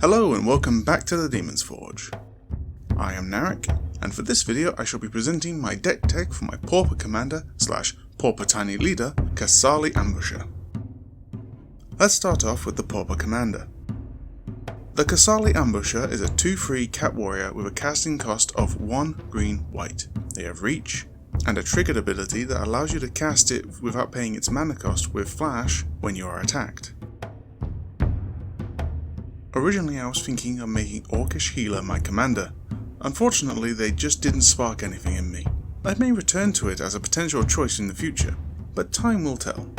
Hello and welcome back to the Demon's Forge. I am Narek, and for this video I shall be presenting my deck tech for my Pauper Commander / Pauper Tiny Leader, Qasali Ambusher. Let's start off with the Pauper Commander. The Qasali Ambusher is a 2/3 cat warrior with a casting cost of 1 green white. They have reach, and a triggered ability that allows you to cast it without paying its mana cost with flash when you are attacked. Originally I was thinking of making Orcish Healer my commander. Unfortunately they just didn't spark anything in me. I may return to it as a potential choice in the future, but time will tell.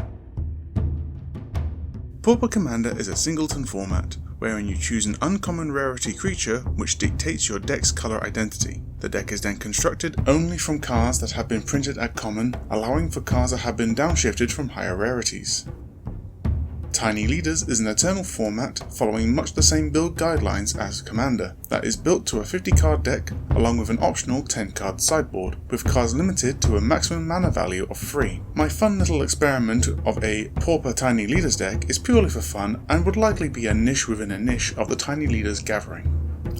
Pauper Commander is a singleton format, wherein you choose an uncommon rarity creature which dictates your deck's colour identity. The deck is then constructed only from cards that have been printed at common, allowing for cards that have been downshifted from higher rarities. Tiny Leaders is an eternal format following much the same build guidelines as Commander, that is built to a 50 card deck along with an optional 10 card sideboard, with cards limited to a maximum mana value of 3. My fun little experiment of a Pauper Tiny Leaders deck is purely for fun and would likely be a niche within a niche of the Tiny Leaders gathering.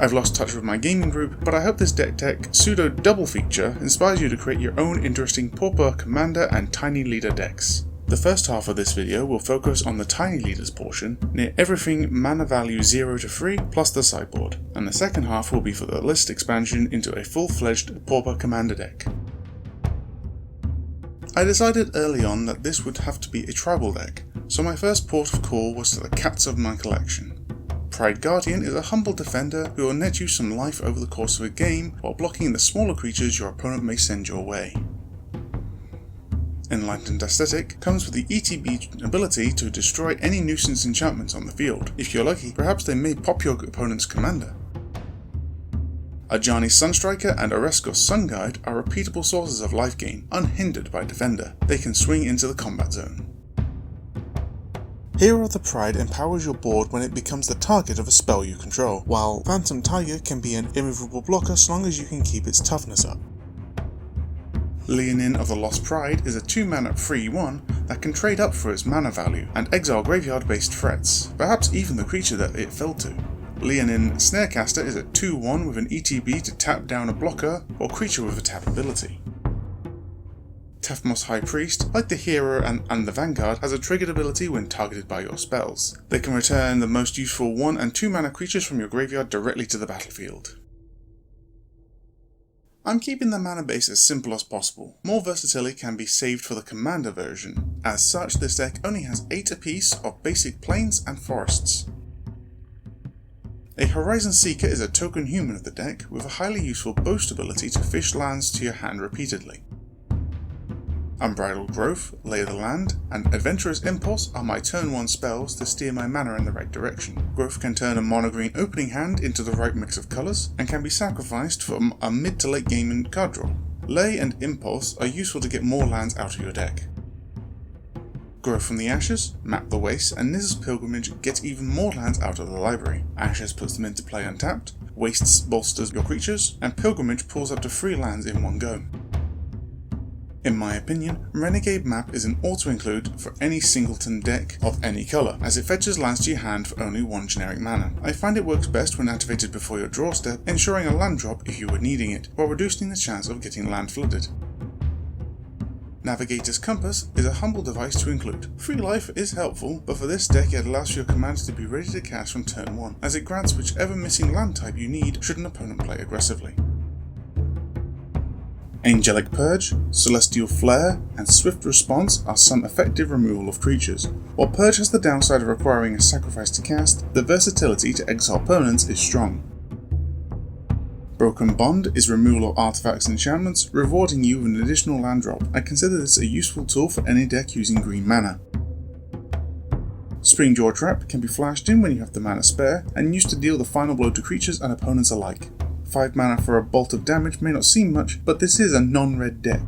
I've lost touch with my gaming group, but I hope this deck tech pseudo double feature inspires you to create your own interesting Pauper Commander and Tiny Leader decks. The first half of this video will focus on the Tiny Leaders portion, near everything mana value 0 to 3 plus the sideboard, and the second half will be for the list expansion into a full-fledged Pauper Commander deck. I decided early on that this would have to be a tribal deck, so my first port of call was to the cats of my collection. Pride Guardian is a humble defender who will net you some life over the course of a game while blocking the smaller creatures your opponent may send your way. Enlightened Ascetic comes with the ETB ability to destroy any nuisance enchantments on the field. If you're lucky, perhaps they may pop your opponent's commander. Ajani Sunstriker and Oreskos Sun are repeatable sources of life gain, unhindered by defender. They can swing into the combat zone. Hero of the Pride empowers your board when it becomes the target of a spell you control, while Phantom Tiger can be an immovable blocker so long as you can keep its toughness up. Leonin of the Lost Pride is a 2-mana 3/1 that can trade up for its mana value and exile graveyard-based threats, perhaps even the creature that it fell to. Leonin Snarecaster is a 2/1 with an ETB to tap down a blocker or creature with a tap ability. Tethmos High Priest, like the Hero and the Vanguard, has a triggered ability when targeted by your spells. They can return the most useful 1 and 2 mana creatures from your graveyard directly to the battlefield. I'm keeping the mana base as simple as possible. More versatility can be saved for the Commander version. As such, this deck only has 8 apiece of basic plains and forests. A Horizon Seeker is a token human of the deck with a highly useful boast ability to fish lands to your hand repeatedly. Unbridled Growth, Lay of the Land, and Adventurous Impulse are my turn 1 spells to steer my mana in the right direction. Growth can turn a mono-green opening hand into the right mix of colours, and can be sacrificed for a mid to late game card draw. Lay and Impulse are useful to get more lands out of your deck. Growth from the Ashes, Map the Waste, and Niz's Pilgrimage get even more lands out of the library. Ashes puts them into play untapped, Wastes bolsters your creatures, and Pilgrimage pulls up to 3 lands in one go. In my opinion, Renegade Map is an auto-include for any singleton deck of any colour, as it fetches lands to your hand for only 1 generic mana. I find it works best when activated before your draw step, ensuring a land drop if you were needing it, while reducing the chance of getting land flooded. Navigator's Compass is a humble device to include. Free life is helpful, but for this deck it allows for your commands to be ready to cast from turn 1, as it grants whichever missing land type you need should an opponent play aggressively. Angelic Purge, Celestial Flare, and Swift Response are some effective removal of creatures. While Purge has the downside of requiring a sacrifice to cast, the versatility to exile opponents is strong. Broken Bond is removal of artifacts and enchantments, rewarding you with an additional land drop. I consider this a useful tool for any deck using green mana. Springjaw Trap can be flashed in when you have the mana spare, and used to deal the final blow to creatures and opponents alike. 5 mana for a bolt of damage may not seem much, but this is a non-red deck.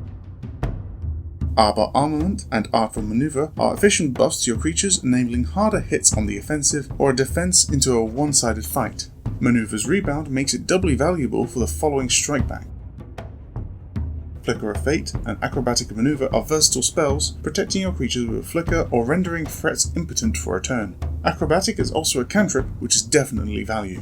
Arbor Armament and Artful Maneuver are efficient buffs to your creatures, enabling harder hits on the offensive or a defense into a one-sided fight. Maneuver's Rebound makes it doubly valuable for the following strike back. Flicker of Fate and Acrobatic Maneuver are versatile spells, protecting your creatures with a flicker or rendering threats impotent for a turn. Acrobatic is also a cantrip, which is definitely value.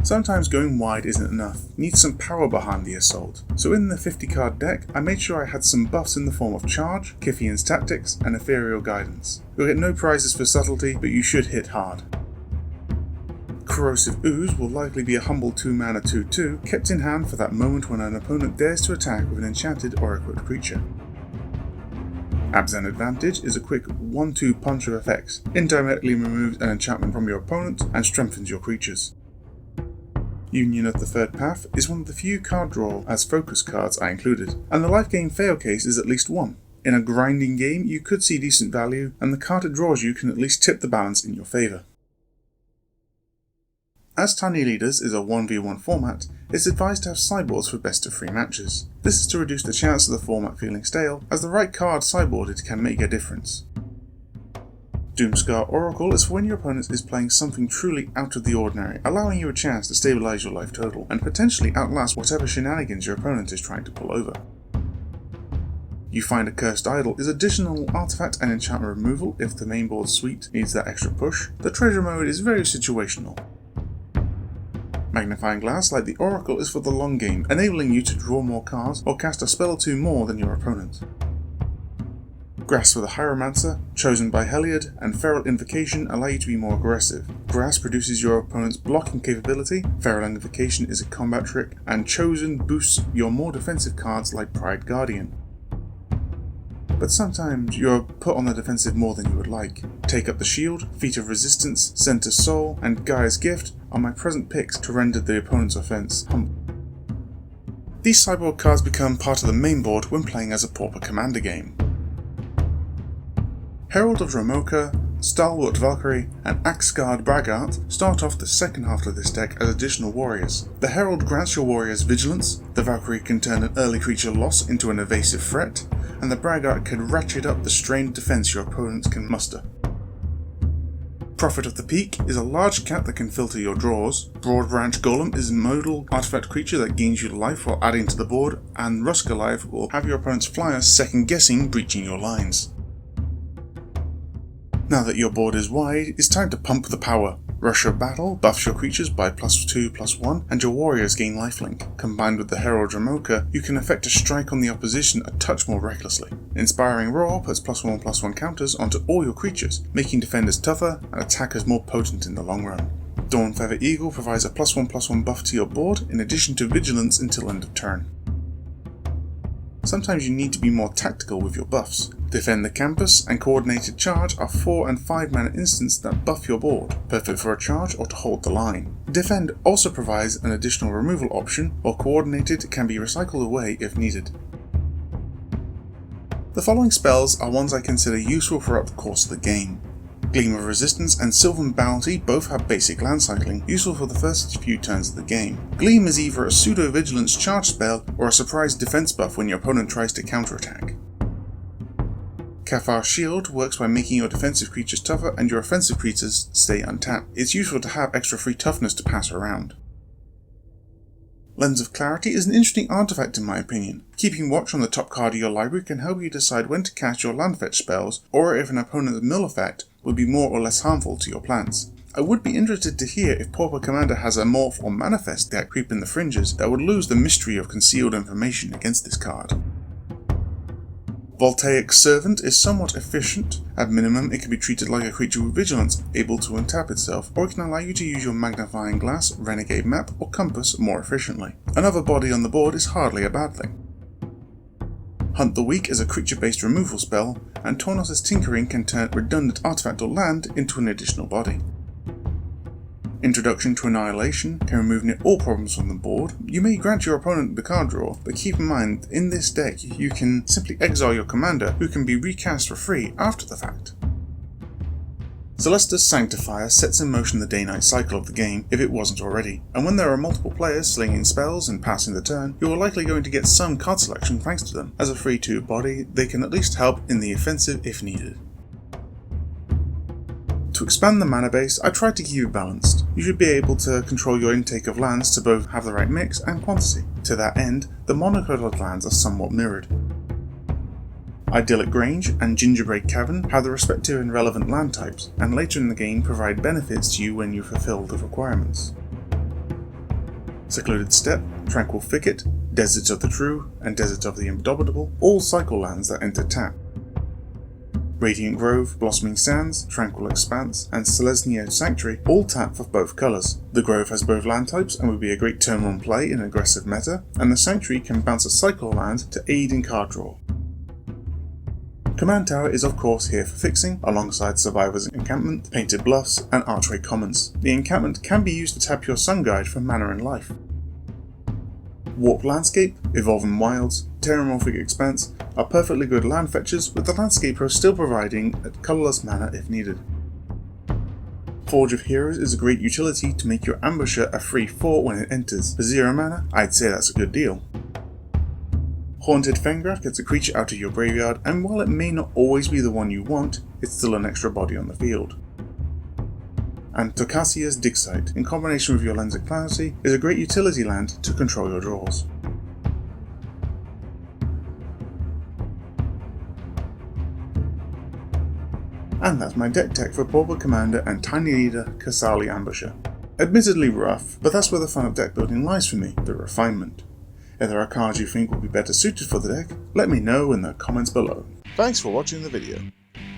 Sometimes going wide isn't enough, you need some power behind the assault, so in the 50 card deck I made sure I had some buffs in the form of Charge, Kythian's Tactics, and Ethereal Guidance. You'll get no prizes for subtlety, but you should hit hard. Corrosive Ooze will likely be a humble 2-mana 2/2, kept in hand for that moment when an opponent dares to attack with an enchanted or equipped creature. Abzan Advantage is a quick 1/2 punch of effects, indirectly removes an enchantment from your opponent and strengthens your creatures. Union of the Third Path is one of the few card draw as focus cards I included, and the life gain fail case is at least 1. In a grinding game you could see decent value, and the card it draws you can at least tip the balance in your favour. As Tiny Leaders is a 1v1 format, it's advised to have sideboards for best of 3 matches. This is to reduce the chance of the format feeling stale, as the right card sideboarded can make a difference. Doomskar Oracle is for when your opponent is playing something truly out of the ordinary, allowing you a chance to stabilise your life total, and potentially outlast whatever shenanigans your opponent is trying to pull over. You Find a Cursed Idol is additional artifact and enchantment removal if the main board suite needs that extra push. The treasure mode is very situational. Magnifying Glass, like the Oracle, is for the long game, enabling you to draw more cards or cast a spell or 2 more than your opponent. Grasp for the Hieromancer, chosen by Heliod, and Feral Invocation allow you to be more aggressive. Grasp reduces your opponent's blocking capability, Feral Invocation is a combat trick, and Chosen boosts your more defensive cards like Pride Guardian. But sometimes you're put on the defensive more than you would like. Take Up the Shield, Feat of Resistance, Center Soul, and Gaia's Gift are my present picks to render the opponent's offense humble. These sideboard cards become part of the main board when playing as a Pauper commander game. Herald of Dromoka, Stalwart Valkyrie, and Axgard Braggart start off the second half of this deck as additional warriors. The Herald grants your warriors vigilance, the Valkyrie can turn an early creature loss into an evasive threat, and the Braggart can ratchet up the strained defense your opponents can muster. Prophet of the Peak is a large cat that can filter your draws. Boulderbranch Golem is a modal artifact creature that gains you life while adding to the board, and Rusk Alive will have your opponent's flyers second guessing breaching your lines. Now that your board is wide, it's time to pump the power. Rush of Battle buffs your creatures by +2/+1, and your warriors gain lifelink. Combined with the Herald of Dromoka, you can effect a strike on the opposition a touch more recklessly. Inspiring Roar puts +1/+1 counters onto all your creatures, making defenders tougher and attackers more potent in the long run. Dawnfeather Eagle provides a +1/+1 buff to your board in addition to vigilance until end of turn. Sometimes you need to be more tactical with your buffs. Defend the Campus and Coordinated Charge are 4 and 5 mana instants that buff your board, perfect for a charge or to hold the line. Defend also provides an additional removal option, while Coordinated can be recycled away if needed. The following spells are ones I consider useful throughout the course of the game. Gleam of Resistance and Sylvan Bounty both have basic land cycling, useful for the first few turns of the game. Gleam is either a pseudo-vigilance charge spell or a surprise defense buff when your opponent tries to counterattack. Cathar Shield works by making your defensive creatures tougher and your offensive creatures stay untapped. It's useful to have extra free toughness to pass around. Lens of Clarity is an interesting artifact in my opinion. Keeping watch on the top card of your library can help you decide when to cast your land fetch spells, or if an opponent's mill effect would be more or less harmful to your plans. I would be interested to hear if Pauper Commander has a Morph or Manifest deck creeping the fringes that would lose the mystery of concealed information against this card. Voltaic Servant is somewhat efficient. At minimum, it can be treated like a creature with vigilance, able to untap itself, or it can allow you to use your Magnifying Glass, Renegade Map, or Compass more efficiently. Another body on the board is hardly a bad thing. Hunt the Weak is a creature-based removal spell, and Tolarian's Tinkering can turn redundant artifact or land into an additional body. Introduction to Annihilation can remove near all problems from the board. You may grant your opponent the card draw, but keep in mind, in this deck you can simply exile your commander, who can be recast for free after the fact. Celestus Santifier sets in motion the day-night cycle of the game if it wasn't already, and when there are multiple players slinging spells and passing the turn, you are likely going to get some card selection thanks to them. As a 3/2 body, they can at least help in the offensive if needed. To expand the mana base, I tried to keep it balanced. You should be able to control your intake of lands to both have the right mix and quantity. To that end, the monocolored lands are somewhat mirrored. Idyllic Grange and Gingerbread Cavern have the respective and relevant land types, and later in the game provide benefits to you when you fulfill the requirements. Secluded Steppe, Tranquil Thicket, Desert of the True, and Desert of the Indomitable all cycle lands that enter tap. Radiant Grove, Blossoming Sands, Tranquil Expanse, and Selesnya Sanctuary all tap for both colours. The Grove has both land types and would be a great turn 1 play in an aggressive meta, and the Sanctuary can bounce a cycle land to aid in card draw. Command Tower is of course here for fixing, alongside Survivor's Encampment, Painted Bluffs, and Archway Commons. The encampment can be used to tap your Sun Guide for mana and life. Warped Landscape, Evolving Wilds, Terramorphic Expanse are perfectly good land fetchers, with the Landscaper still providing a colourless mana if needed. Forge of Heroes is a great utility to make your Ambusher a free 4 when it enters. For 0 mana, I'd say that's a good deal. Haunted Fengraf gets a creature out of your graveyard, and while it may not always be the one you want, it's still an extra body on the field. And Tokasia's Dig Site, in combination with your Lens of Clarity, is a great utility land to control your draws. And that's my deck tech for Pauper Commander and Tiny Leader Qasali Ambusher. Admittedly rough, but that's where the fun of deck building lies for me, the refinement. If there are cards you think will be better suited for the deck, let me know in the comments below. Thanks for watching the video.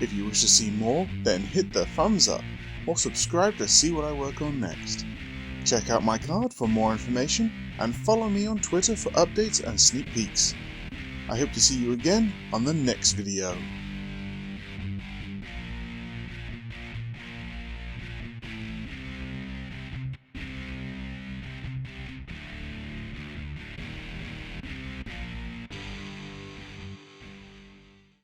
If you wish to see more, then hit the thumbs up, or subscribe to see what I work on next. Check out my card for more information, and follow me on Twitter for updates and sneak peeks. I hope to see you again on the next video.